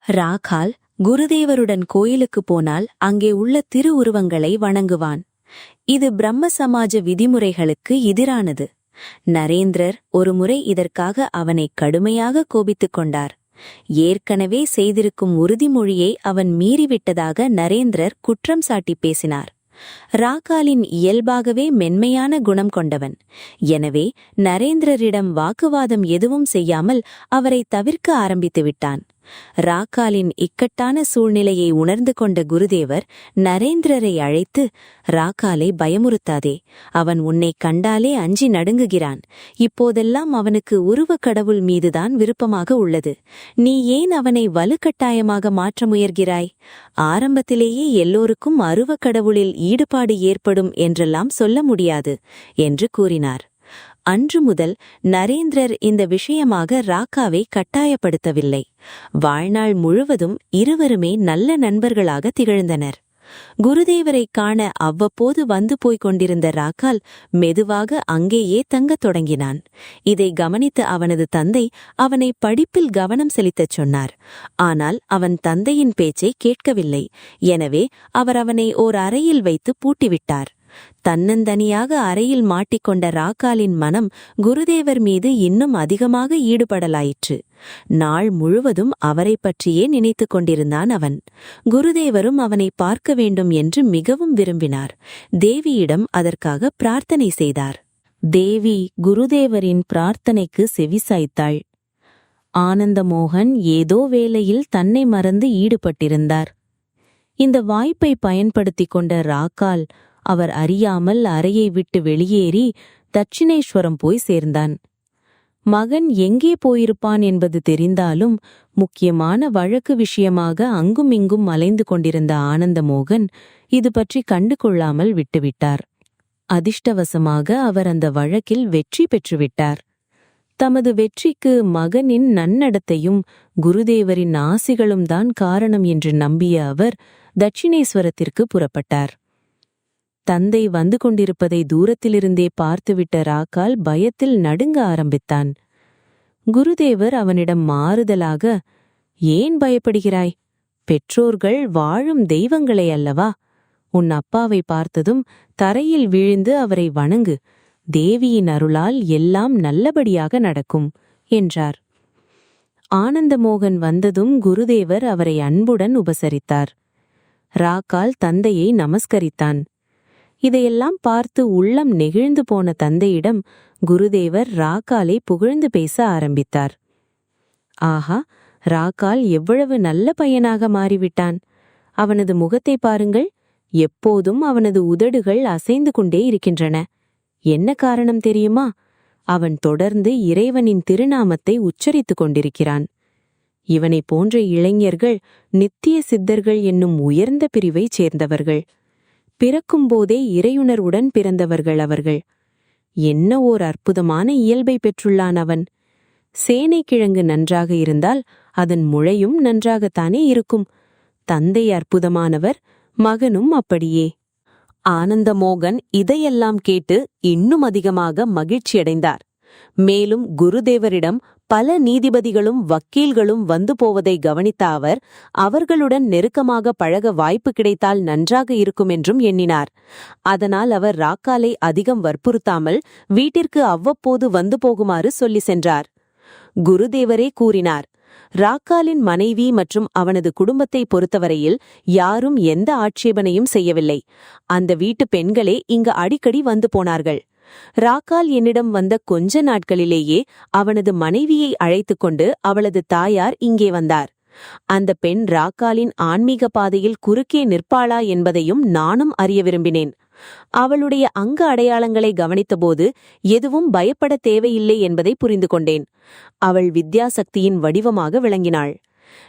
ராகால் குருதேவருடன் கோயிலுக்கு போனால் அங்கே உள்ள திருவுருவங்களை வணங்குவான். இது பிரம்ம சமாஜ விதிமுறைகளுக்கு எதிரானது. நரேந்திரர் ஒருமுறை இதற்காக அவனை கடுமையாக கோபித்துக் கொண்டார். ஏற்கனவே செய்திருக்கும் உறுதிமொழியை அவன் மீறிவிட்டதாக நரேந்திரர் குற்றம் சாட்டி பேசினார். ராகாலின் இயல்பாகவே மென்மையான குணம் கொண்டவன். எனவே நரேந்திரரிடம் வாக்குவாதம் எதுவும் செய்யாமல் அவரை தவிர்க்க ஆரம்பித்து விட்டான். ராகாலின் இக்கட்டான சூழ்நிலையை உணர்ந்து கொண்ட குருதேவர் நரேந்திரரை அழைத்து, ராகாலை பயமுறுத்தாதே, அவன் உன்னை கண்டாலே அஞ்சி நடுங்குகிறான். இப்போதெல்லாம் அவனுக்கு உருவக் கடவுள் மீதுதான் விருப்பமாக உள்ளது. நீ ஏன் அவனை வலுக்கட்டாயமாக மாற்ற முயல்கிறாய்? ஆரம்பத்திலேயே எல்லோருக்கும் அருவக் கடவுளில் ஈடுபாடு ஏற்படும் என்றெல்லாம் சொல்ல முடியாது என்று கூறினார். அன்று முதல் நரேந்திரர் இந்த விஷயமாக ராகாவை கட்டாயப்படுத்தவில்லை. வாழ்நாள் முழுவதும் இருவருமே நல்ல நண்பர்களாக திகழ்ந்தனர். குருதேவரை காண அவ்வப்போது வந்து போய்க் கொண்டிருந்த ராகால் மெதுவாக அங்கேயே தங்கத் தொடங்கினான். இதை கவனித்த அவனது தந்தை அவனை படிப்பில் கவனம் செலுத்தச் சொன்னார். ஆனால் அவன் தந்தையின் பேச்சை கேட்கவில்லை. எனவே அவர் அவனை ஓர் அறையில் வைத்து பூட்டிவிட்டார். தன்னந்தனியாக அறையில் மாட்டிக்கொண்ட ராகாலின் மனம் குருதேவர் மீது இன்னும் அதிகமாக ஈடுபடலாயிற்று. நாள் முழுவதும் அவரை பற்றியே நினைத்துக் கொண்டிருந்தான் அவன். குருதேவரும் அவனை பார்க்க வேண்டும் என்று மிகவும் விரும்பினார். தேவியிடம் அதற்காக பிரார்த்தனை செய்தார். தேவி குருதேவரின் பிரார்த்தனைக்கு செவிசாய்த்தாள். ஆனந்தமோகன் ஏதோ வேலையில் தன்னை மறந்து ஈடுபட்டிருந்தார். இந்த வாய்ப்பை பயன்படுத்திக் கொண்ட ராகால் அவர் அறியாமல் அறையை விட்டு வெளியேறி தட்சிணேஸ்வரம் போய் சேர்ந்தான். மகன் எங்கே போயிருப்பான் என்பது தெரிந்தாலும் முக்கியமான வழக்கு விஷயமாக அங்குமிங்கும் அலைந்து கொண்டிருந்த ஆனந்தமோகன் இது பற்றி கண்டு கொள்ளாமல் விட்டுவிட்டார். அதிர்ஷ்டவசமாக அவர் அந்த வழக்கில் வெற்றி பெற்றுவிட்டார். தமது வெற்றிக்கு மகனின் நன்னடத்தையும் குருதேவரின் ஆசிகளும் தான் காரணம் என்று நம்பிய அவர் தட்சிணேஸ்வரத்திற்கு புறப்பட்டார். தந்தை வந்து கொண்டிருப்பதை தூரத்திலிருந்தே பார்த்துவிட்ட ராகால் பயத்தில் நடுங்க ஆரம்பித்தான். குருதேவர் அவனிடம் மாறுதலாக, ஏன் பயப்படுகிறாய்? பெற்றோர்கள் வாழும் தெய்வங்களே அல்லவா? உன் அப்பாவை பார்த்ததும் தரையில் விழுந்து அவரை வணங்கு. தேவியின் அருளால் எல்லாம் நல்லபடியாக நடக்கும் என்றார். ஆனந்தமோகன் வந்ததும் குருதேவர் அவரை அன்புடன் உபசரித்தார். ராகால் தந்தையை நமஸ்கரித்தான். இதையெல்லாம் பார்த்து உள்ளம் நெகிழ்ந்து போன தந்தையிடம் குருதேவர் ராகாலை புகழ்ந்து பேச ஆரம்பித்தார். ஆஹா, ராகால் எவ்வளவு நல்ல பையனாக மாறிவிட்டான்! அவனது முகத்தை பாருங்கள், எப்போதும் அவனது உதடுகள் அசைந்து கொண்டே இருக்கின்றன. என்ன காரணம் தெரியுமா? அவன் தொடர்ந்து இறைவனின் திருநாமத்தை உச்சரித்துக் கொண்டிருக்கிறான். இவனைப் போன்ற இளைஞர்கள் நித்திய சித்தர்கள் என்னும் உயர்ந்த பிரிவைச் சேர்ந்தவர்கள். பிறக்கும்போதே இறையுணர்வுடன் பிறந்தவர்கள் அவர்கள். என்ன ஓர் அற்புதமான இயல்பை பெற்றுள்ளான் அவன்! சேனைக்கிழங்கு நன்றாக இருந்தால் அதன் முளையும் நன்றாகத்தானே இருக்கும். தந்தை அற்புதமானவர், மகனும் அப்படியே. ஆனந்தமோகன் இதையெல்லாம் கேட்டு இன்னும் அதிகமாக மகிழ்ச்சியடைந்தார். மேலும் குருதேவரிடம் பல நீதிபதிகளும் வக்கீல்களும் வந்து போவதை கவனித்த அவர் அவர்களுடன் நெருக்கமாக பழக வாய்ப்பு கிடைத்தால் நன்றாக இருக்கும் என்றும் எண்ணினார். அதனால் அவர் ராகாலை அதிகம் வற்புறுத்தாமல் வீட்டிற்கு அவ்வப்போது வந்து போகுமாறு சொல்லி சென்றார். குருதேவரே கூறினார், ராகாலின் மனைவி மற்றும் அவனது குடும்பத்தை பொறுத்தவரையில் யாரும் எந்த ஆட்சேபனையும் செய்யவில்லை. அந்த வீட்டு பெண்களே இங்கு அடிக்கடி வந்து போனார்கள். ராகால் என்னிடம் வந்த கொஞ்ச நாட்களிலேயே அவனது மனைவியை அழைத்துக் கொண்டு அவளது தாயார் இங்கே வந்தார். அந்த பெண் ராகாலின் ஆன்மீக பாதையில் குறுக்கே நிற்பாளா என்பதையும் நானும் அறிய விரும்பினேன். அவளுடைய அங்க அடையாளங்களை கவனித்தபோது எதுவும் பயப்பட தேவையில்லை என்பதை புரிந்து கொண்டேன். அவள் வித்யாசக்தியின் வடிவமாக விளங்கினாள்.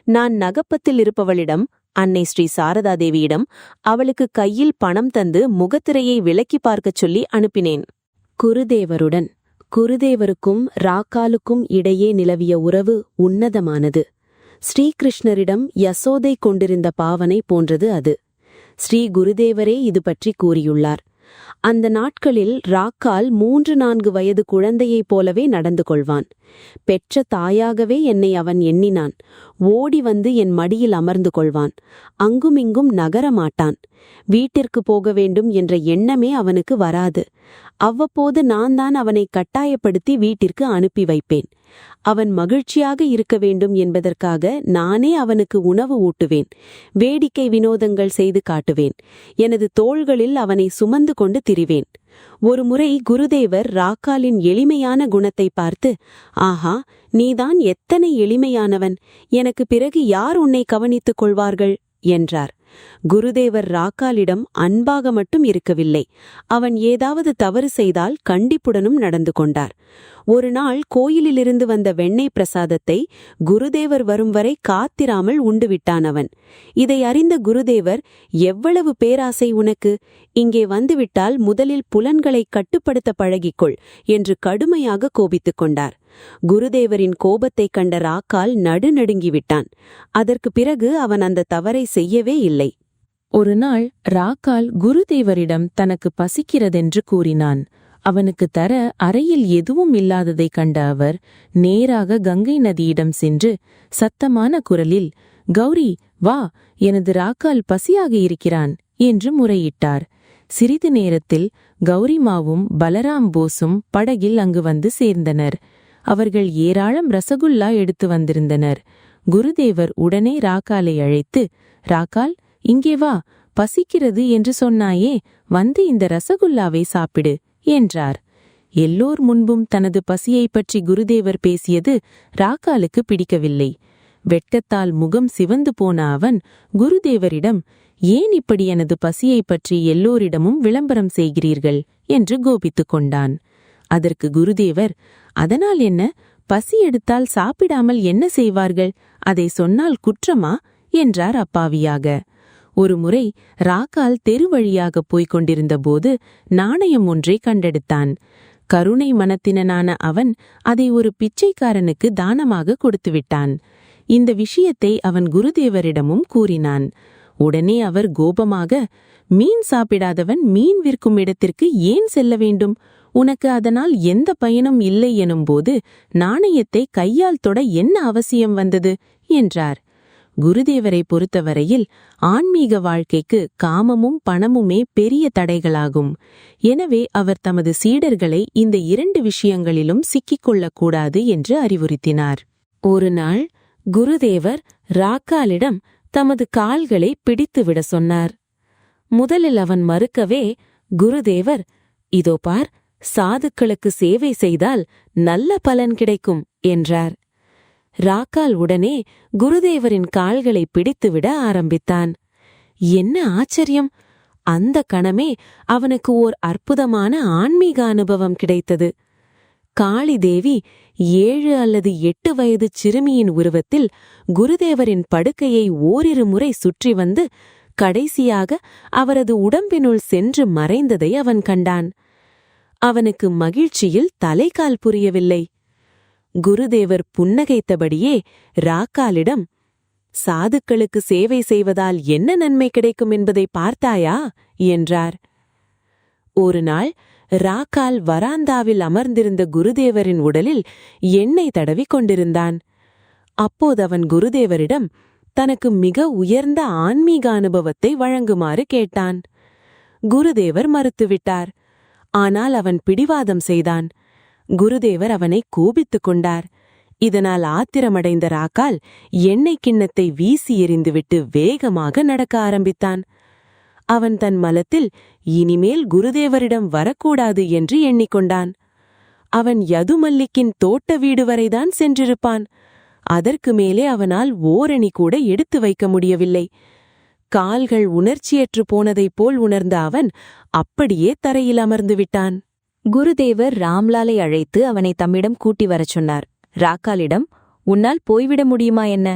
நான் நகப்பத்தில் இருப்பவளிடம், அன்னை ஸ்ரீ சாரதாதேவியிடம், அவளுக்கு கையில் பணம் தந்து முகத்திரையை விலக்கி பார்க்கச் சொல்லி அனுப்பினேன். குருதேவருக்கும் ராகாலுக்கும் இடையே நிலவிய உறவு உன்னதமானது. ஸ்ரீகிருஷ்ணரிடம் யசோதை கொண்டிருந்த பாவனை போன்றது அது. ஸ்ரீ குருதேவரே இது பற்றி கூறியுள்ளார். அந்த நாட்களில் ராக்கால் 3-4 வயது குழந்தையைப் போலவே நடந்து கொள்வான். பெற்ற தாயாகவே என்னை அவன் எண்ணினான். ஓடி வந்து என் மடியில் அமர்ந்து கொள்வான். அங்குமிங்கும் நகரமாட்டான். வீட்டிற்கு போக வேண்டும் என்ற எண்ணமே அவனுக்கு வராது. அவ்வப்போது நான் தான் அவனை கட்டாயப்படுத்தி வீட்டிற்கு அனுப்பி வைப்பேன். அவன் மகிழ்ச்சியாக இருக்க வேண்டும் என்பதற்காக நானே அவனுக்கு உணவு ஊட்டுவேன். வேடிக்கை வினோதங்கள் செய்து காட்டுவேன். எனது தோள்களில் அவனை சுமந்து கொண்டு திரிவேன். ஒருமுறை குருதேவர் ராக்காலின் எளிமையான குணத்தை பார்த்து, ஆஹா, நீதான் எத்தனை எளிமையானவன்! எனக்கு பிறகு யார் உன்னை கவனித்துக் கொள்வார்கள் என்றார். குருதேவர் ராக்காலிடம் அன்பாக மட்டும் இருக்கவில்லை, அவன் ஏதாவது தவறு செய்தால் கண்டிப்புடனும் நடந்து கொண்டார். ஒரு நாள் கோயிலிலிருந்து வந்த வெண்ணெய் பிரசாதத்தை குருதேவர் வரும் வரை காத்திராமல் உண்டுவிட்டான் அவன். இதை அறிந்த குருதேவர், எவ்வளவு பேராசை உனக்கு! இங்கே வந்துவிட்டால் முதலில் புலன்களை கட்டுப்படுத்த பழகிக்கொள் என்று கடுமையாக கோபித்துக் கொண்டார். குருதேவரின் கோபத்தைக் கண்ட ராக்கால் நடுநடுங்கிவிட்டான். அதற்கு பிறகு அவன் அந்த தவறை செய்யவே இல்லை. ஒரு நாள் ராக்கால் குருதேவரிடம் தனக்கு பசிக்கிறதென்று கூறினான். அவனுக்கு தர அறையில் எதுவும் இல்லாததைக் கண்ட அவர் நேராக கங்கை நதியிடம் சென்று சத்தமான குரலில், கௌரி, வா, எனது ராக்கால் பசியாக இருக்கிறான் என்று முறையிட்டார். சிறிது நேரத்தில் கௌரிமாவும் பலராம் போஸும் படகில் அங்கு வந்து சேர்ந்தனர். அவர்கள் ஏராளம் ரசகுல்லா எடுத்து வந்திருந்தனர். குருதேவர் உடனே ராக்காலை அழைத்து, ராக்கால், இங்கே வா, பசிக்கிறது என்று சொன்னாயே, வந்து இந்த ரசகுல்லாவை சாப்பிடு என்றார். எல்லோர் முன்பும் தனது பசியை பற்றி குருதேவர் பேசியது ராக்காலுக்கு பிடிக்கவில்லை. வெட்கத்தால் முகம் சிவந்து போன அவன் குருதேவரிடம், ஏன் இப்படி எனது பசியை பற்றி எல்லோரிடமும் விளம்பரம் செய்கிறீர்கள் என்று கோபித்துக் கொண்டான். அதற்கு குருதேவர், அதனால் என்ன, பசி எடுத்தால் சாப்பிடாமல் என்ன செய்வார்கள், அதை சொன்னால் குற்றமா என்றார் அப்பாவியாக. ஒருமுறை ராக்கால் தெரு வழியாக போய்க் கொண்டிருந்த போது நாணயம் ஒன்றை கண்டெடுத்தான். கருணை மனத்தினனான அவன் அதை ஒரு பிச்சைக்காரனுக்கு தானமாக கொடுத்துவிட்டான். இந்த விஷயத்தை அவன் குருதேவரிடமும் கூறினான். உடனே அவர் கோபமாக, மீன் சாப்பிடாதவன் மீன் விற்கும் இடத்திற்கு ஏன் செல்ல வேண்டும்? உனக்கு அதனால் எந்த பயனும் இல்லை எனும்போது நாணயத்தை கையால் தொட என்ன அவசியம் வந்தது என்றார். குருதேவரை பொறுத்தவரையில் ஆன்மீக வாழ்க்கைக்கு காமமும் பணமுமே பெரிய தடைகளாகும். எனவே அவர் தமது சீடர்களை இந்த 2 விஷயங்களிலும் சிக்கிக்கொள்ளக்கூடாது என்று அறிவுறுத்தினார். ஒரு நாள் குருதேவர் ராக்காலிடம் தமது கால்களை பிடித்துவிட சொன்னார். முதலில் அவன் மறுக்கவே, குருதேவர், இதோ பார், சாதுக்களுக்கு சேவை செய்தால் நல்ல பலன் கிடைக்கும் என்றார். ராக்கால் உடனே குருதேவரின் கால்களை பிடித்துவிட ஆரம்பித்தான். என்ன ஆச்சரியம்! அந்த கணமே அவனுக்கு ஓர் அற்புதமான ஆன்மீக அனுபவம் கிடைத்தது. காளி தேவி 7 அல்லது 8 வயது சிறுமியின் உருவத்தில் குருதேவரின் படுக்கையை ஓரிரு முறை சுற்றி வந்து கடைசியாக அவரது உடம்பினுள் சென்று மறைந்ததை அவன் கண்டான். அவனுக்கு மகிழ்ச்சியில் தலைகால் புரியவில்லை. குருதேவர் புன்னகைத்தபடியே ராக்காலிடம், சாதுக்களுக்கு சேவை செய்வதால் என்ன நன்மை கிடைக்கும் என்பதை பார்த்தாயா என்றார். ஒரு நாள் ராக்கால் வராந்தாவில் அமர்ந்திருந்த குருதேவரின் உடலில் எண்ணெய் தடவி கொண்டிருந்தான். அப்போது அவன் குருதேவரிடம் தனக்கு மிக உயர்ந்த ஆன்மீக அனுபவத்தை வழங்குமாறு கேட்டான். குருதேவர் மறுத்துவிட்டார். ஆனால் அவன் பிடிவாதம் செய்தான். குருதேவர் அவனை கோபித்துக் கொண்டார். இதனால் ஆத்திரமடைந்த ராக்கால் எண்ணெய் கிண்ணத்தை வீசி எறிந்துவிட்டு வேகமாக நடக்க ஆரம்பித்தான். அவன் தன் மலத்தில் இனிமேல் குருதேவரிடம் வரக்கூடாது என்று எண்ணிக்கொண்டான். அவன் யதுமல்லிக்கின் தோட்ட வீடு வரைதான் சென்றிருப்பான். அதற்கு மேலே அவனால் ஓரணி கூட எடுத்து வைக்க முடியவில்லை. கால்கள் உணர்ச்சியற்று போனதைப் போல் உணர்ந்த அவன் அப்படியே தரையில் அமர்ந்து விட்டான். குருதேவர் ராம்லாலை அழைத்து அவனை தம்மிடம் கூட்டி வரச் சொன்னார். ராக்காலிடம், உன்னால் போய்விட முடியுமா என்ன?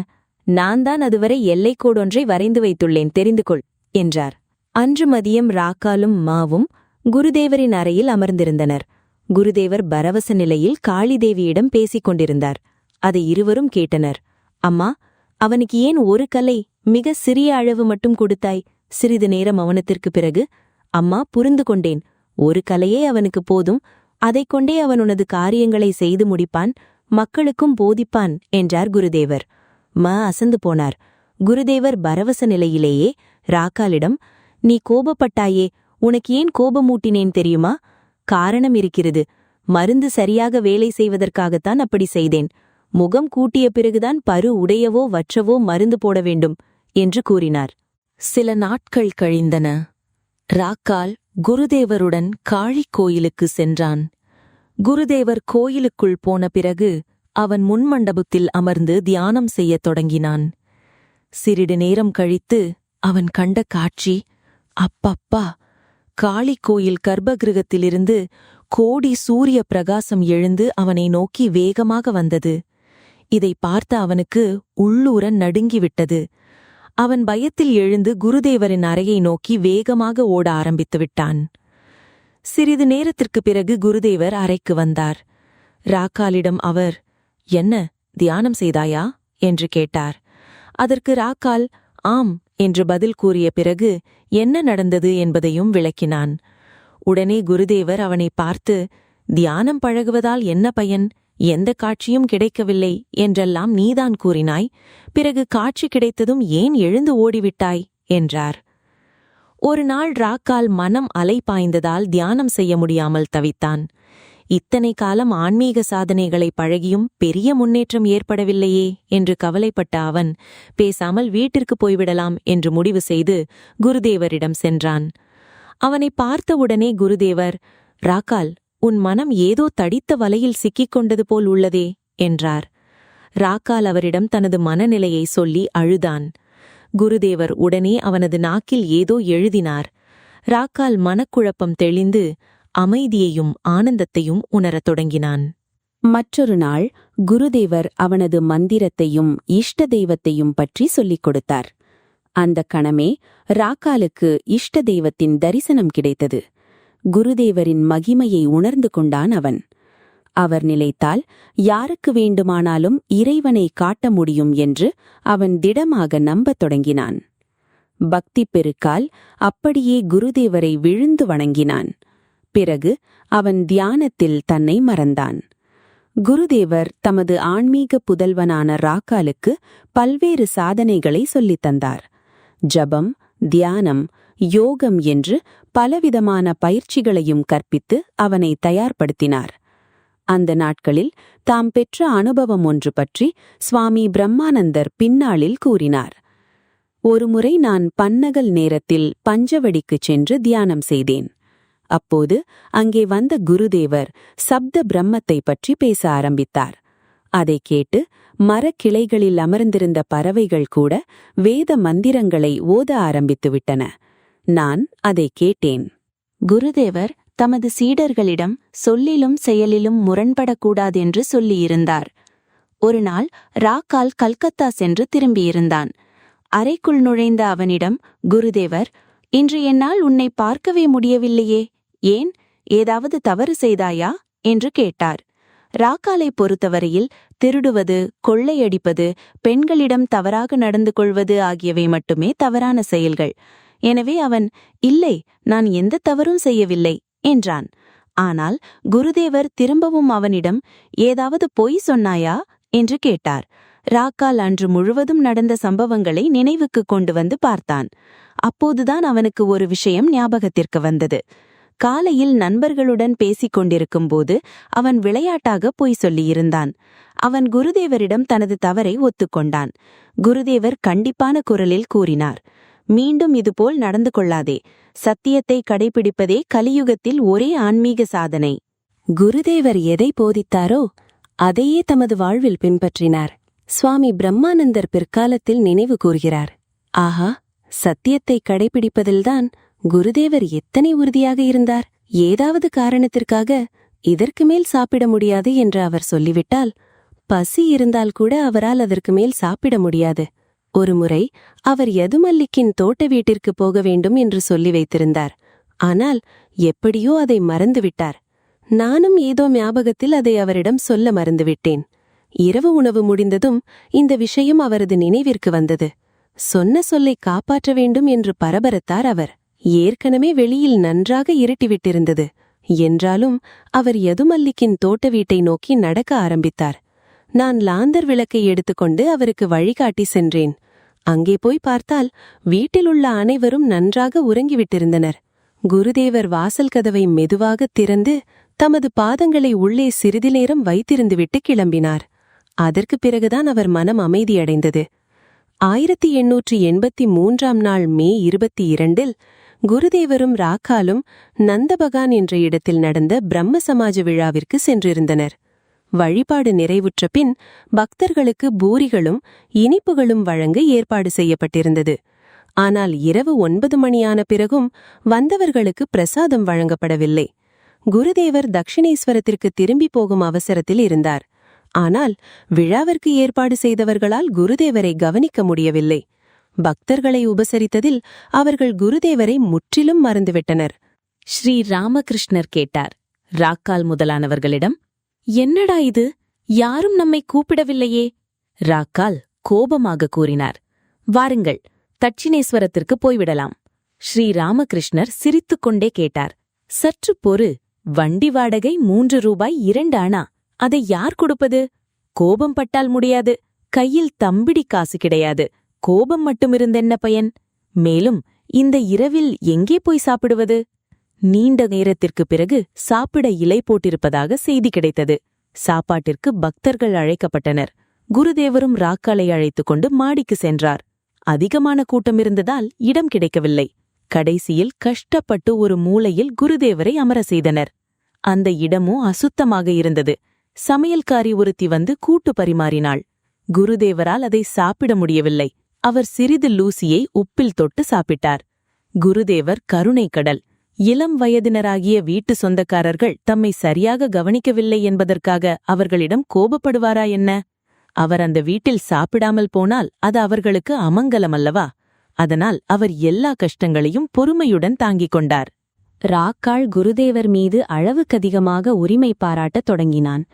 நான் தான் அதுவரை எல்லைக்கோடொன்றை வரைந்து வைத்துள்ளேன், தெரிந்து கொள் என்றார். அன்று மதியம் ராக்காலும் மாவும் குருதேவரின் அறையில் அமர்ந்திருந்தனர். குருதேவர் பரவச நிலையில் காளிதேவியிடம் பேசிக் கொண்டிருந்தார். அதை இருவரும் கேட்டனர். அம்மா, அவனுக்கு ஏன் ஒரு கலை, மிக சிறிய அளவு மட்டும் கொடுத்தாய்? சிறிது நேரம் மௌனத்திற்கு பிறகு, அம்மா, புரிந்து கொண்டேன். ஒரு கலையே அவனுக்கு போதும். அதைக் கொண்டே அவன் உனது காரியங்களை செய்து முடிப்பான். மக்களுக்கும் போதிப்பான் என்றார் குருதேவர். அசந்து போனார். குருதேவர் பரவச நிலையிலேயே ராக்காலிடம், நீ கோபப்பட்டாயே, உனக்கு ஏன் கோபமூட்டினேன் தெரியுமா? காரணம் இருக்கிறது. மருந்து சரியாக வேலை செய்வதற்காகத்தான் அப்படி செய்தேன். முகம் கூட்டிய பிறகுதான் பரு உடையவோ வற்றவோ மருந்து போட வேண்டும் என்று கூறினார். சில நாட்கள் கழிந்தன. ராக்கால் குருதேவருடன் காளிக் கோயிலுக்கு சென்றான். குருதேவர் கோயிலுக்குள் போன பிறகு அவன் முன்மண்டபத்தில் அமர்ந்து தியானம் செய்யத் தொடங்கினான். சிறிது நேரம் கழித்து அவன் கண்ட காட்சி, அப்பப்பா! காளிக் கோயில் கர்ப்பகிருகத்திலிருந்து கோடி சூரிய பிரகாசம் எழுந்து அவனை நோக்கி வேகமாக வந்தது. இதை பார்த்த அவனுக்கு உள்ளூர நடுங்கிவிட்டது. அவன் பயத்தில் எழுந்து குருதேவரின் அறையை நோக்கி வேகமாக ஓட ஆரம்பித்து விட்டான். சிறிது நேரத்திற்குப் பிறகு குருதேவர் அறைக்கு வந்தார். ராக்காலிடம் அவர், என்ன, தியானம் செய்தாயா என்று கேட்டார். அதற்கு ராக்கால் ஆம் என்று பதில் கூறிய பிறகு என்ன நடந்தது என்பதையும் விளக்கினான். உடனே குருதேவர் அவனை பார்த்து, தியானம் பழகுவதால் என்ன பயன்? எந்த காட்சியும் கிடைக்கவில்லை என்றெல்லாம் நீதான் கூறினாய். பிறகு காட்சி கிடைத்ததும் ஏன் எழுந்து ஓடிவிட்டாய் என்றார். ஒரு நாள் ராக்கால் மனம் அலைபாய்ந்ததால் தியானம் செய்ய முடியாமல் தவித்தான். இத்தனை காலம் ஆன்மீக சாதனைகளை பழகியும் பெரிய முன்னேற்றம் ஏற்படவில்லையே என்று கவலைப்பட்ட அவன் பேசாமல் வீட்டிற்கு போய்விடலாம் என்று முடிவு செய்து குருதேவரிடம் சென்றான். அவனை பார்த்தவுடனே குருதேவர், ராக்கால், உன் மனம் ஏதோ தடித்த வலையில் சிக்கிக் கொண்டது போல் உள்ளதே என்றார். ராக்கால் அவரிடம் தனது மனநிலையை சொல்லி அழுதான். குருதேவர் உடனே அவனது நாக்கில் ஏதோ எழுதினார். ராக்கால் மனக்குழப்பம் தெளிந்து அமைதியையும் ஆனந்தத்தையும் உணரத் தொடங்கினான். மற்றொரு நாள் குருதேவர் அவனது மந்திரத்தையும் இஷ்ட தெய்வத்தையும் பற்றி சொல்லிக் கொடுத்தார். அந்த கணமே ராக்காலுக்கு இஷ்ட தெய்வத்தின் தரிசனம் கிடைத்தது. குருதேவரின் மகிமையை உணர்ந்து கொண்டான் அவன். அவர் நிலைத்தால் யாருக்கு வேண்டுமானாலும் இறைவனை காட்ட முடியும் என்று அவன் திடமாக நம்பத் தொடங்கினான். பக்தி பெருக்கால் அப்படியே குருதேவரை விழுந்து வணங்கினான். பிறகு அவன் தியானத்தில் தன்னை மறந்தான். குருதேவர் தமது ஆன்மீக புதல்வனான ராக்காலுக்கு பல்வேறு சாதனைகளை சொல்லித் தந்தார். ஜபம், தியானம், யோகம் என்று பலவிதமான பயிற்சிகளையும் கற்பித்து அவனை தயார்படுத்தினார். அந்த நாட்களில் தாம் பெற்ற அனுபவம் ஒன்று பற்றி சுவாமி பிரம்மானந்தர் பின்னாளில் கூறினார். ஒருமுறை நான் பன்னகல் நேரத்தில் பஞ்சவடிக்குச் சென்று தியானம் செய்தேன். அப்போது அங்கே வந்த குருதேவர் சப்த பிரம்மத்தை பற்றி பேச ஆரம்பித்தார். அதை கேட்டு மரக்கிளைகளில் அமர்ந்திருந்த பறவைகள் கூட வேத மந்திரங்களை ஓத ஆரம்பித்துவிட்டன. நான் அதை கேட்டேன். குருதேவர் தமது சீடர்களிடம் சொல்லிலும் செயலிலும் முரண்படக்கூடாதென்று சொல்லியிருந்தார். ஒருநாள் ராக்கால் கல்கத்தா சென்று திரும்பியிருந்தான். அறைக்குள் நுழைந்த அவனிடம் குருதேவர், இன்று என்னால் உன்னை பார்க்கவே முடியவில்லையே, ஏன், ஏதாவது தவறு செய்தாயா என்று கேட்டார். ராக்காலை பொறுத்தவரையில் திருடுவது, கொள்ளையடிப்பது, பெண்களிடம் தவறாக நடந்து கொள்வது ஆகியவை மட்டுமே தவறான செயல்கள். எனவே அவன், இல்லை, நான் எந்த தவறும் செய்யவில்லை என்றான். ஆனால் குருதேவர் திரும்பவும் அவனிடம், ஏதாவது பொய் சொன்னாயா என்று கேட்டார். ராக்கால் அன்று முழுவதும் நடந்த சம்பவங்களை நினைவுக்கு கொண்டு வந்து பார்த்தான். அப்போதுதான் அவனுக்கு ஒரு விஷயம் ஞாபகத்திற்கு வந்தது. காலையில் நண்பர்களுடன் பேசிக் கொண்டிருக்கும் போது அவன் விளையாட்டாக பொய் சொல்லியிருந்தான். அவன் குருதேவரிடம் தனது தவறை ஒத்துக்கொண்டான். குருதேவர் கண்டிப்பான குரலில் கூறினார், மீண்டும் இதுபோல் நடந்து கொள்ளாதே. சத்தியத்தை கடைபிடிப்பதே கலியுகத்தில் ஒரே ஆன்மீக சாதனை. குருதேவர் எதை போதித்தாரோ அதையே தமது வாழ்வில் பின்பற்றினார். சுவாமி பிரம்மானந்தர் பிற்காலத்தில் நினைவு கூர்கிறார், ஆஹா, சத்தியத்தை கடைபிடிப்பதில்தான் குருதேவர் எத்தனை உறுதியாக இருந்தார். ஏதாவது காரணத்திற்காக இதற்கு மேல் சாப்பிட முடியாது என்று அவர் சொல்லிவிட்டால், பசி இருந்தால் கூட அவரால் அதற்கு மேல் சாப்பிட முடியாது. ஒருமுறை அவர் யதுமல்லிக்கின் தோட்ட வீட்டிற்கு போக வேண்டும் என்று சொல்லி வைத்திருந்தார். ஆனால் எப்படியோ அதை மறந்துவிட்டார். நானும் ஏதோ ஞாபகத்தில் அதை அவரிடம் சொல்ல மறந்துவிட்டேன். இரவு உணவு முடிந்ததும் இந்த விஷயம் அவரது நினைவிற்கு வந்தது. சொன்ன சொல்லை காப்பாற்ற வேண்டும் என்று பரபரத்தார் அவர். ஏற்கனவே வெளியில் நன்றாக இருட்டிவிட்டிருந்தது. என்றாலும் அவர் யதுமல்லிக்கின் தோட்ட வீட்டை நோக்கி நடக்க ஆரம்பித்தார். நான் லாந்தர் விளக்கை எடுத்துக்கொண்டு அவருக்கு வழிகாட்டி சென்றேன். அங்கே போய் பார்த்தால் வீட்டிலுள்ள அனைவரும் நன்றாக உறங்கிவிட்டிருந்தனர். குருதேவர் வாசல் கதவை மெதுவாக திறந்து தமது பாதங்களை உள்ளே சிறிது நேரம் வைத்திருந்துவிட்டு கிளம்பினார். அதற்கு பிறகுதான் அவர் மனம் அமைதியடைந்தது. 1883ஆம் நாள் மே 22 குருதேவரும் ராக்காலும் நந்தபகான் என்ற இடத்தில் நடந்த பிரம்ம சமாஜ விழாவிற்கு சென்றிருந்தனர். வழிபாடு நிறைவுற்ற பின் பக்தர்களுக்கு பூரிகளும் இனிப்புகளும் வழங்க ஏற்பாடு செய்யப்பட்டிருந்தது. ஆனால் இரவு 9 மணியான பிறகும் வந்தவர்களுக்கு பிரசாதம் வழங்கப்படவில்லை. குருதேவர் தக்ஷிணேஸ்வரத்திற்கு திரும்பி போகும் அவசரத்தில் இருந்தார். ஆனால் விழாவிற்கு ஏற்பாடு செய்தவர்களால் குருதேவரை கவனிக்க முடியவில்லை. பக்தர்களை உபசரித்ததில் அவர்கள் குருதேவரை முற்றிலும் மறந்துவிட்டனர். ஸ்ரீ ராமகிருஷ்ணர் கேட்டார் ராக்கால் முதலானவர்களிடம், என்னடா இது, யாரும் நம்மை கூப்பிடவில்லையே? ராக்கால் கோபமாக கூறினார், வாருங்கள், தட்சிணேஸ்வரத்திற்கு போய்விடலாம். ஸ்ரீ ராமகிருஷ்ணர் சிரித்துக்கொண்டே கேட்டார், சற்று பொறு, வண்டி வாடகை 3 ரூபாய் 2 அணா. அதை யார் கொடுப்பது? கோபம் பட்டால் முடியாது. கையில் தம்பிடி காசு கிடையாது. கோபம் மட்டுமிருந்தென்ன பயன்? மேலும் இந்த இரவில் எங்கே போய் சாப்பிடுவது? நீண்ட நேரத்திற்குப் பிறகு சாப்பிட இலை போட்டிருப்பதாக செய்தி கிடைத்தது. சாப்பாட்டிற்கு பக்தர்கள் அழைக்கப்பட்டனர். குருதேவரும் ராக்காலை அழைத்துக் கொண்டு மாடிக்கு சென்றார். அதிகமான கூட்டம் இருந்ததால் இடம் கிடைக்கவில்லை. கடைசியில் கஷ்டப்பட்டு ஒரு மூலையில் குருதேவரை அமர செய்தனர். அந்த இடமும் அசுத்தமாக இருந்தது. சமையல்காரி ஒருத்தி வந்து கூட்டு பரிமாறினாள். குருதேவரால் அதை சாப்பிட முடியவில்லை. அவர் சிறிது லூசியை உப்பில் தொட்டு சாப்பிட்டார். குருதேவர் கருணை கடல். இளம் வயதினராகிய வீட்டு சொந்தக்காரர்கள் தம்மை சரியாக கவனிக்கவில்லை என்பதற்காக அவர்களிடம் கோபப்படுவாரா என்ன? அவர் அந்த வீட்டில் சாப்பிடாமல் போனால் அது அவர்களுக்கு அமங்கலமல்லவா? அதனால் அவர் எல்லா கஷ்டங்களையும் பொறுமையுடன் தாங்கிக் கொண்டார். ராக்காள் குருதேவர் மீது அளவுக்கதிகமாக உரிமை பாராட்டத் தொடங்கினான்.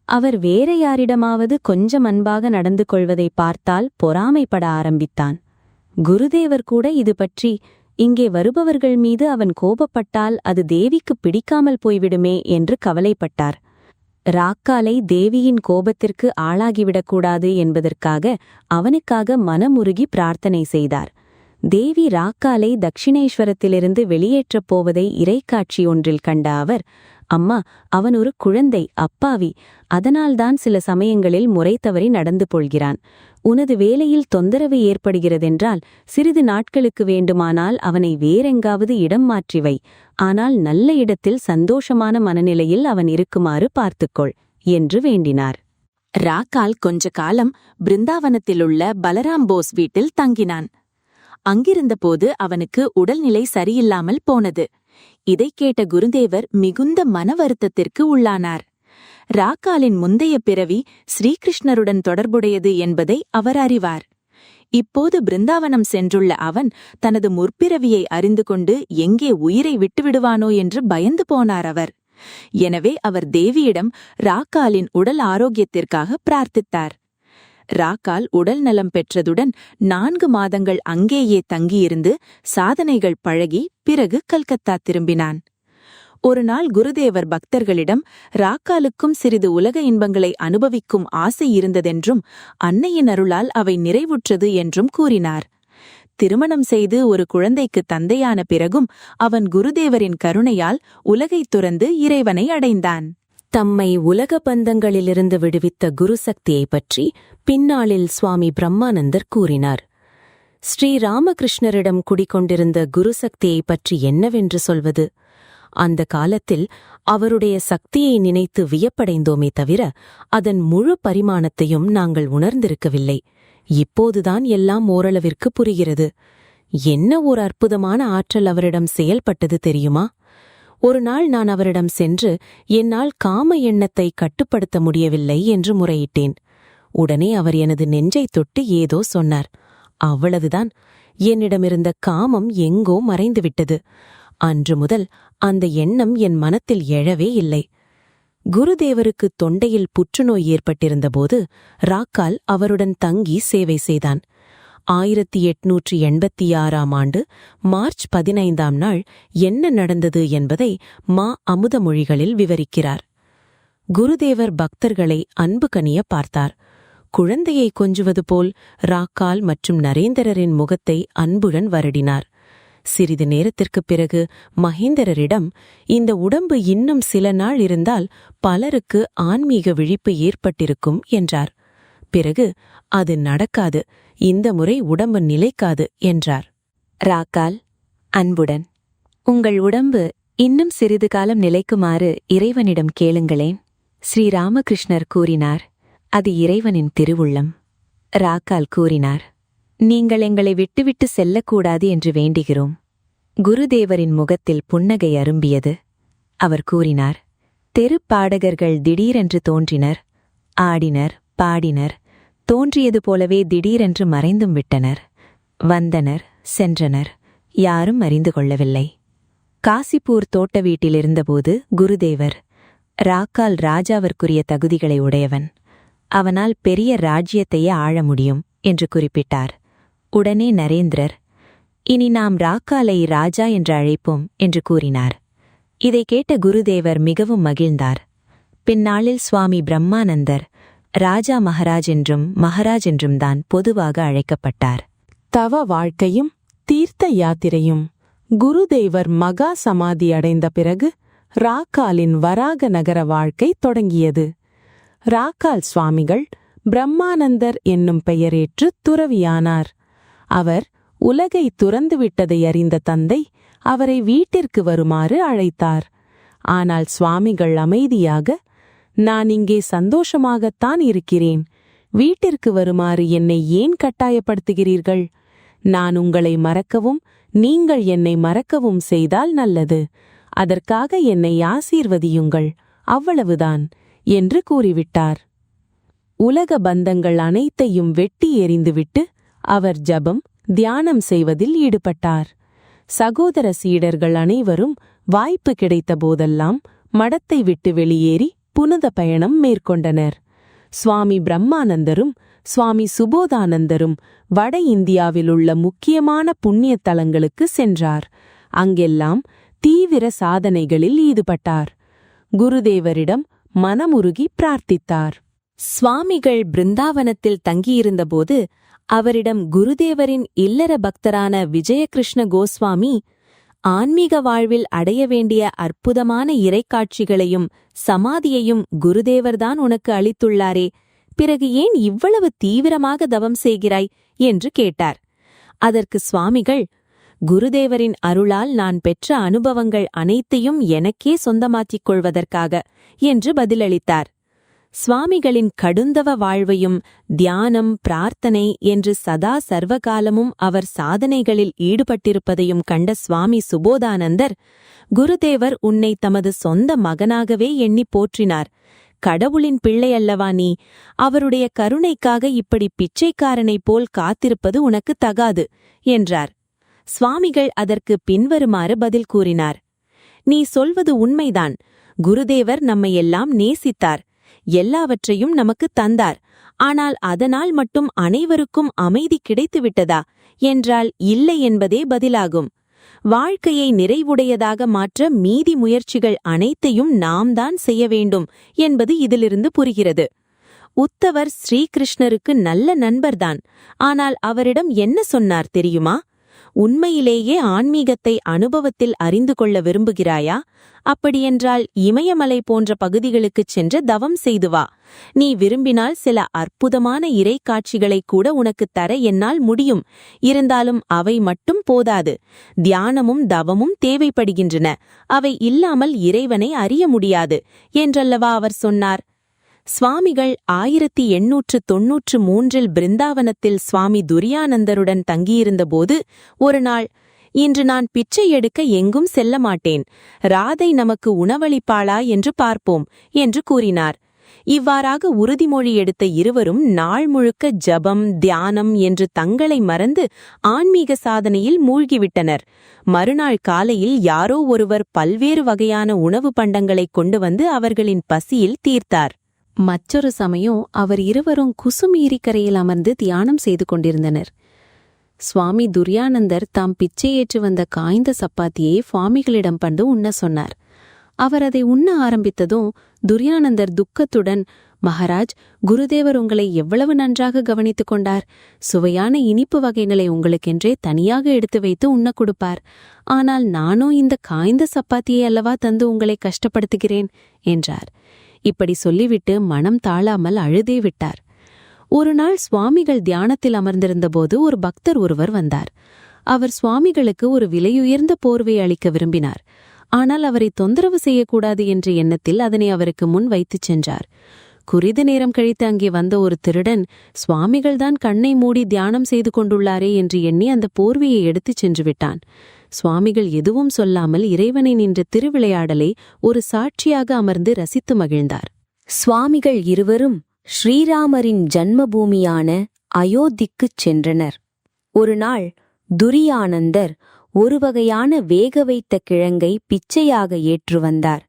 அவர் வேற யாரிடமாவது கொஞ்சம் அன்பாக நடந்து கொள்வதை பார்த்தால் பொறாமைப்பட ஆரம்பித்தான். குருதேவர் கூட இது பற்றி, இங்கே வருபவர்கள் மீது அவன் கோபப்பட்டால் அது தேவிக்கு பிடிக்காமல் போய்விடுமே என்று கவலைப்பட்டார். ராக்காலை தேவியின் கோபத்திற்கு ஆளாகிவிடக்கூடாது என்பதற்காக அவனுக்காக மனமுருகி பிரார்த்தனை செய்தார். தேவி ராக்காலை தக்ஷிணேஸ்வரத்திலிருந்து வெளியேற்றப் போவதை இறைக்காட்சி ஒன்றில் கண்ட அவர், அம்மா, அவன் ஒரு குழந்தை, அப்பாவி, அதனால்தான் சில சமயங்களில் முறை தவறி நடந்து கொள்கிறான். உனது வேலையில் தொந்தரவு ஏற்படுகிறதென்றால் சிறிது நாட்களுக்கு வேண்டுமானால் அவனை வேறெங்காவது இடம் மாற்றி வை. ஆனால் நல்ல இடத்தில் சந்தோஷமான மனநிலையில் அவன் இருக்குமாறு பார்த்துக்கொள் என்று வேண்டினார். ராக்கால் கொஞ்ச காலம் பிருந்தாவனத்திலுள்ள பலராம் போஸ் வீட்டில் தங்கினான். அங்கிருந்தபோது அவனுக்கு உடல்நிலை சரியில்லாமல் போனது. இதைக் கேட்ட குருதேவர் மிகுந்த மன வருத்தத்திற்கு உள்ளானார். ராக்காலின் முந்தைய பிறவி ஸ்ரீகிருஷ்ணருடன் தொடர்புடையது என்பதை அவர் அறிவார். இப்போது பிருந்தாவனம் சென்றுள்ள அவன் தனது முற்பிறவியை அறிந்து கொண்டு எங்கே உயிரை விட்டுவிடுவானோ என்று பயந்து போனார் அவர். எனவே அவர் தேவியிடம் ராக்காலின் உடல் ஆரோக்கியத்திற்காக பிரார்த்தித்தார். ராக்கால் உடல் நலம் பெற்றதுடன் 4 மாதங்கள் அங்கேயே தங்கியிருந்து சாதனைகள் பழகி பிறகு கல்கத்தா திரும்பினான். ஒரு நாள் குருதேவர் பக்தர்களிடம் ராக்காலுக்கும் சிறிது உலக இன்பங்களை அனுபவிக்கும் ஆசை இருந்ததென்றும் அன்னையின் அருளால் அவை நிறைவுற்றது என்றும் கூறினார். திருமணம் செய்து ஒரு குழந்தைக்கு தந்தையான பிறகும் அவன் குருதேவரின் கருணையால் உலகைத் துறந்து இறைவனை அடைந்தான். தம்மை உலக பந்தங்களிலிருந்து விடுவித்த குருசக்தியைப் பற்றி பின்னாளில் சுவாமி பிரம்மானந்தர் கூறினார். ஸ்ரீராமகிருஷ்ணரிடம் குடிகொண்டிருந்த குருசக்தியைப் பற்றி என்னவென்று சொல்வது? அந்த காலத்தில் அவருடைய சக்தியை நினைத்து வியப்படைந்தோமே தவிர அதன் முழு பரிமாணத்தையும் நாங்கள் உணர்ந்திருக்கவில்லை. இப்போதுதான் எல்லாம் ஓரளவிற்கு புரிகிறது. என்ன ஒரு அற்புதமான ஆற்றல் அவரிடம் செயல்பட்டது தெரியுமா? ஒரு நாள் நான் அவரிடம் சென்று என்னால் காம எண்ணத்தை கட்டுப்படுத்த முடியவில்லை என்று முறையிட்டேன். உடனே அவர் எனது நெஞ்சை தொட்டு ஏதோ சொன்னார். அவ்வளவுதான். என்னிடமிருந்த காமம் எங்கோ மறைந்துவிட்டது. அன்று முதல் அந்த எண்ணம் என் மனத்தில் எழவே இல்லை. குருதேவருக்கு தொண்டையில் புற்றுநோய் ஏற்பட்டிருந்தபோது ராக்கால் அவருடன் தங்கி சேவை செய்தான். 1886ஆம் ஆண்டு மார்ச் 15ஆம் நாள் என்ன நடந்தது என்பதை மா அமுதமொழிகளில் விவரிக்கிறார். குருதேவர் பக்தர்களை அன்பு கனிய பார்த்தார். குழந்தையை கொஞ்சுவது போல் ராக்கால் மற்றும் நரேந்திரரின் முகத்தை அன்புடன் வருடினார். சிறிது நேரத்திற்குப் பிறகு மகேந்திரரிடம், இந்த உடம்பு இன்னும் சில நாள் இருந்தால் பலருக்கு ஆன்மீக விழிப்பு ஏற்பட்டிருக்கும் என்றார். பிறகு, அது நடக்காது, இந்த முறை உடம்பு நிலைக்காது என்றார். ராக்கால் அன்புடன், உங்கள் உடம்பு இன்னும் சிறிது காலம் நிலைக்குமாறு இறைவனிடம் கேளுங்களேன். ஸ்ரீராமகிருஷ்ணர் கூறினார், அது இறைவனின் திருவுள்ளம். ராக்கால் கூறினார், நீங்கள் எங்களை விட்டுவிட்டு செல்லக்கூடாது என்று வேண்டுகிறோம். குருதேவரின் முகத்தில் புன்னகை அரும்பியது. அவர் கூறினார், தெருப்பாடகர்கள் திடீரென்று தோன்றினர், ஆடினர், பாடினர், தோன்றியது போலவே திடீரென்று மறைந்தும் விட்டனர். வந்தனர், சென்றனர், யாரும் அறிந்து கொள்ளவில்லை. காசிப்பூர் தோட்ட வீட்டிலிருந்தபோது குருதேவர், ராக்கால் ராஜாவிற்குரிய தகுதிகளை உடையவன், அவனால் பெரிய ராஜ்யத்தையே ஆள முடியும் என்று குறிப்பிட்டார். உடனே நரேந்திரர், இனி நாம் ராக்காலை ராஜா என்று அழைப்போம் என்று கூறினார். இதை கேட்ட குருதேவர் மிகவும் மகிழ்ந்தார். பின்னாளில் சுவாமி பிரம்மானந்தர் ராஜா மகாராஜ் என்றும் மகாராஜ் என்றும் தான் பொதுவாக அழைக்கப்பட்டார். தவ வாழ்க்கையும் தீர்த்த யாத்திரையும். குருதேவர் மகா சமாதி அடைந்த பிறகு ராக்காலின் வராக நகர வாழ்க்கை தொடங்கியது. ராக்கால் சுவாமிகள் பிரம்மானந்தர் என்னும் பெயரேற்று துறவியானார். அவர் உலகை துறந்துவிட்டதை அறிந்த தந்தை அவரை வீட்டிற்கு வருமாறு அழைத்தார். ஆனால் சுவாமிகள் அமைதியாக, நான் இங்கே சந்தோஷமாகத்தான் இருக்கிறேன், வீட்டிற்கு வருமாறு என்னை ஏன் கட்டாயப்படுத்துகிறீர்கள்? நான் உங்களை மறக்கவும் நீங்கள் என்னை மறக்கவும் செய்தால் நல்லது, அதற்காக என்னை ஆசீர்வதியுங்கள், அவ்வளவுதான் என்று கூறிவிட்டார். உலக பந்தங்கள் அனைத்தையும் வெட்டி எறிந்துவிட்டு அவர் ஜபம், தியானம் செய்வதில் ஈடுபட்டார். சகோதர சீடர்கள் அனைவரும் வாய்ப்பு கிடைத்த போதெல்லாம் மடத்தை விட்டு வெளியேறி புனித பயணம் மேற்கொண்டனர். சுவாமி பிரம்மானந்தரும் சுவாமி சுபோதானந்தரும் வட இந்தியாவிலுள்ள முக்கியமான புண்ணிய தலங்களுக்கு சென்றார். அங்கெல்லாம் தீவிர சாதனைகளில் ஈடுபட்டார். குருதேவரிடம் மனமுருகி பிரார்த்தித்தார். சுவாமிகள் பிருந்தாவனத்தில் தங்கியிருந்தபோது அவரிடம் குருதேவரின் இல்லற பக்தரான விஜயகிருஷ்ண கோஸ்வாமி, ஆன்மீக வாழ்வில் அடைய வேண்டிய அற்புதமான இறைக்காட்சிகளையும் சமாதியையும் குருதேவர்தான் உனக்கு அளித்துள்ளாரே, பிறகு ஏன் இவ்வளவு தீவிரமாக தவம் செய்கிறாய் என்று கேட்டார். அதற்கு சுவாமிகள், குருதேவரின் அருளால் நான் பெற்ற அனுபவங்கள் அனைத்தையும் எனக்கே சொந்தமாக்கிக் கொள்வதற்காக என்று பதிலளித்தார். சுவாமிகளின் கடுந்தவ வாழ்வையும் தியானம், பிரார்த்தனை என்று சதா சர்வகாலமும் அவர் சாதனைகளில் ஈடுபட்டிருப்பதையும் கண்ட சுவாமி சுபோதானந்தர், குருதேவர் உன்னை தமது சொந்த மகனாகவே எண்ணி போற்றினார். கடவுளின் பிள்ளை அல்லவா நீ? அவருடைய கருணைக்காக இப்படி பிச்சைக்காரனைப் போல் காத்திருப்பது உனக்கு தகாது என்றார். சுவாமிகள் அதற்கு பின்வருமாறு பதில் கூறினார். நீ சொல்வது உண்மைதான். குருதேவர் நம்மையெல்லாம் நேசித்தார், எல்லாவற்றையும் நமக்கு தந்தார். ஆனால் அதனால் மட்டும் அனைவருக்கும் அமைதி கிடைத்துவிட்டதா என்றால் இல்லை என்பதே பதிலாகும். வாழ்க்கையை நிறைவுடையதாக மாற்ற மீதி முயற்சிகள் அனைத்தையும் நாம் தான் செய்ய வேண்டும் என்பது இதிலிருந்து புரிகிறது. உத்தவர் ஸ்ரீகிருஷ்ணருக்கு நல்ல நண்பர்தான். ஆனால் அவரிடம் என்ன சொன்னார் தெரியுமா? உண்மையிலேயே ஆன்மீகத்தை அனுபவத்தில் அறிந்து கொள்ள விரும்புகிறாயா? அப்படியென்றால் இமயமலை போன்ற பகுதிகளுக்குச் சென்று தவம் செய்து வா. நீ விரும்பினால் சில அற்புதமான இறைக்காட்சிகளை கூட உனக்குத் தர என்னால் முடியும். இருந்தாலும் அவை மட்டும் போதாது. தியானமும் தவமும் தேவைப்படுகின்றன. அவை இல்லாமல் இறைவனை அறிய முடியாது என்றல்லவா அவர் சொன்னார். சுவாமிகள் 1893 பிருந்தாவனத்தில் சுவாமி துரியானந்தருடன் தங்கியிருந்தபோது ஒரு நாள், இன்று நான் பிச்சை எடுக்க எங்கும் செல்ல மாட்டேன், ராதை நமக்கு உணவளிப்பாளா என்று பார்ப்போம் என்று கூறினார். இவ்வாறாக உறுதிமொழி எடுத்த இருவரும் நாள் முழுக்க ஜபம், தியானம் என்று தங்களை மறந்து ஆன்மீக சாதனையில் மூழ்கிவிட்டனர். மறுநாள் காலையில் யாரோ ஒருவர் பல்வேறு வகையான உணவு பண்டங்களைக் கொண்டு வந்து அவர்களின் பசியில் தீர்த்தார். மற்றொரு சமயம் அவர் இருவரும் குசுமீரிக்கரையில் அமர்ந்து தியானம் செய்து கொண்டிருந்தனர். சுவாமி துரியானந்தர் தாம் பிச்சையேற்று வந்த காய்ந்த சப்பாத்தியை சுவாமிகளிடம் பண்டு உண்ண சொன்னார். அவர் அதை உண்ண ஆரம்பித்ததும் துர்யானந்தர் துக்கத்துடன், மகாராஜ், குருதேவர் உங்களை எவ்வளவு நன்றாக கவனித்துக் கொண்டார். சுவையான இனிப்பு வகைகளை உங்களுக்கென்றே தனியாக எடுத்து வைத்து உண்ண கொடுப்பார். ஆனால் நானோ இந்த காய்ந்த சப்பாத்தியை அல்லவா தந்து உங்களை கஷ்டப்படுத்துகிறேன் என்றார். இப்படி சொல்லிவிட்டு மனம் தாழாமல் அழுதே விட்டார். ஒரு நாள் சுவாமிகள் தியானத்தில் அமர்ந்திருந்தபோது ஒரு பக்தர் ஒருவர் வந்தார். அவர் சுவாமிகளுக்கு ஒரு விலையுயர்ந்த போர்வை அளிக்க விரும்பினார். ஆனால் அவரை தொந்தரவு செய்யக்கூடாது என்ற எண்ணத்தில் அதனை அவருக்கு முன் வைத்துச் சென்றார். குறித நேரம் கழித்து அங்கே வந்த ஒரு திருடன், சுவாமிகள்தான் கண்ணை மூடி தியானம் செய்து கொண்டுள்ளாரே என்று எண்ணி அந்த போர்வையை எடுத்துச் சென்று விட்டான். சுவாமிகள் எதுவும் சொல்லாமல் இறைவனை நின்ற திருவிளையாடலை ஒரு சாட்சியாக அமர்ந்து ரசித்து மகிழ்ந்தார். சுவாமிகள் இருவரும் ஸ்ரீராமரின் ஜன்மபூமியான அயோத்திக்குச் சென்றனர். ஒரு நாள் துரியானந்தர் ஒரு வகையான வேக வைத்த கிழங்கை பிச்சையாக ஏற்று வந்தார்.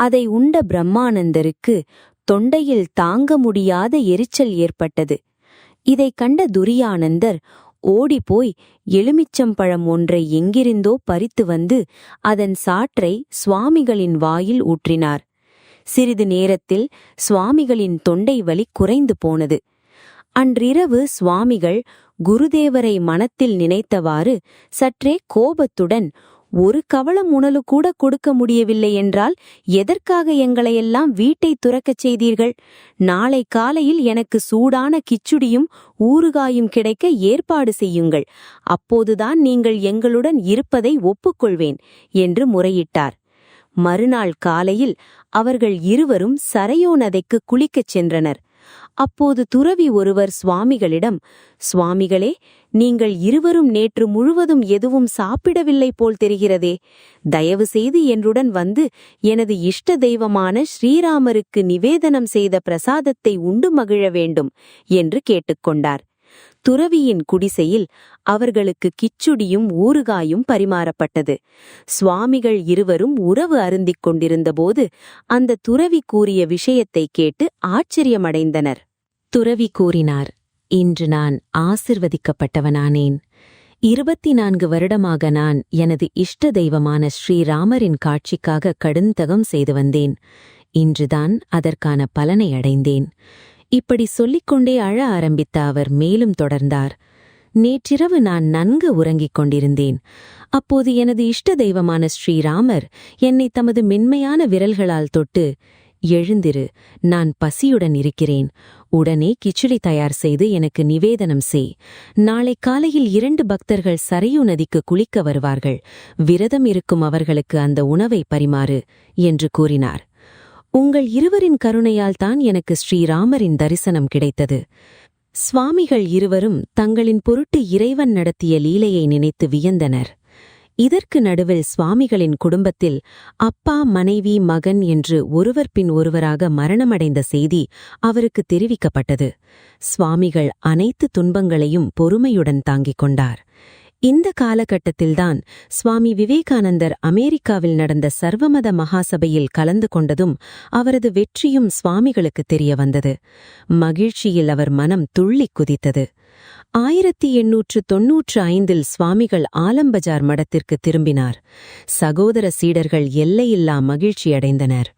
அதை உண்ட பிரம்மானந்தருக்கு தொண்டையில் தாங்க முடியாத எரிச்சல் ஏற்பட்டது. இதைக் கண்ட துரியானந்தர் ஓடிப்போய் எலுமிச்சம்பழம் ஒன்றை எங்கிருந்தோ பறித்து வந்து அதன் சாற்றை சுவாமிகளின் வாயில் ஊற்றினார். சிறிது நேரத்தில் சுவாமிகளின் தொண்டை வலி குறைந்து போனது. அன்றிரவு சுவாமிகள் குருதேவரை மனத்தில் நினைத்தவாறு சற்றே கோபத்துடன், ஒரு கவளம் உணவு கூட கொடுக்க முடியவில்லை என்றால் எதற்காக எங்களையெல்லாம் வீட்டை துறக்கச் செய்தீர்கள்? நாளை காலையில் எனக்கு சூடான கிச்சுடியும் ஊறுகாயும் கிடைக்க ஏற்பாடு செய்யுங்கள். அப்போதுதான் நீங்கள் எங்களுடன் இருப்பதை ஒப்புக்கொள்வேன் என்று முறையிட்டார். மறுநாள் காலையில் அவர்கள் இருவரும் சரையோ நதிக்கு குளிக்கச் சென்றனர். அப்போது துறவி ஒருவர் சுவாமிகளிடம், சுவாமிகளே, நீங்கள் இருவரும் நேற்று முழுவதும் எதுவும் சாப்பிடவில்லை போல் தெரிகிறதே. தயவு செய்து என்னுடன் வந்து எனது இஷ்ட தெய்வமான ஸ்ரீராமருக்கு நிவேதனம் செய்த பிரசாதத்தை உண்டு மகிழ வேண்டும் என்று கேட்டுக்கொண்டார். துறவியின் குடிசையில் அவர்களுக்கு கிச்சுடியும் ஊறுகாயும் பரிமாறப்பட்டது. சுவாமிகள் இருவரும் உறவு அருந்திக் கொண்டிருந்தபோது அந்த துறவி கூறிய விஷயத்தை கேட்டு ஆச்சரியமடைந்தனர். துறவி கூறினார், இன்று நான் ஆசிர்வதிக்கப்பட்டவனானேன். 24 வருடமாக நான் எனது இஷ்ட தெய்வமான ஸ்ரீராமரின் காட்சிக்காக கடுந்தகம் செய்து வந்தேன். இன்றுதான் அதற்கான பலனை அடைந்தேன். இப்படி சொல்லிக்கொண்டே அழ ஆரம்பித்த அவர் மேலும் தொடர்ந்தார், நேற்றிரவு நான் நன்கு உறங்கிக் கொண்டிருந்தேன். அப்போது எனது இஷ்ட தெய்வமான ஸ்ரீராமர் என்னை தமது மென்மையான விரல்களால் தொட்டு, எழுந்திரு, நான் பசியுடன் இருக்கிறேன். உடனே கிச்சுடி தயார் செய்து எனக்கு நிவேதனம் செய். நாளை காலையில் 2 பக்தர்கள் சரையு நதிக்கு குளிக்க வருவார்கள். விரதம் இருக்கும் அவர்களுக்கு அந்த உணவை பரிமாறு என்று கூறினார். உங்கள் இருவரின் கருணையால் தான் எனக்கு ஸ்ரீராமரின் தரிசனம் கிடைத்தது. சுவாமிகள் இருவரும் தங்களின் பொருட்டு இறைவன் நடத்திய லீலையை நினைத்து வியந்தனர். இதற்கு நடுவில் சுவாமிகளின் குடும்பத்தில் அப்பா, மனைவி, மகன் என்று ஒருவர் பின் ஒருவராக மரணமடைந்த செய்தி அவருக்கு தெரிவிக்கப்பட்டது. சுவாமிகள் அனைத்து துன்பங்களையும் பொறுமையுடன் தாங்கிக் கொண்டார். இந்த காலகட்டத்தில்தான் சுவாமி விவேகானந்தர் அமெரிக்காவில் நடந்த சர்வமத மகாசபையில் கலந்து கொண்டதும் அவரது வெற்றியும் சுவாமிகளுக்கு தெரிய வந்தது. மகிழ்ச்சியில் அவர் மனம் துள்ளிக் குதித்தது. 1895 சுவாமிகள் ஆலம்பஜார் மடத்திற்கு திரும்பினார். சகோதர சீடர்கள் எல்லையில்லா மகிழ்ச்சியடைந்தனர்.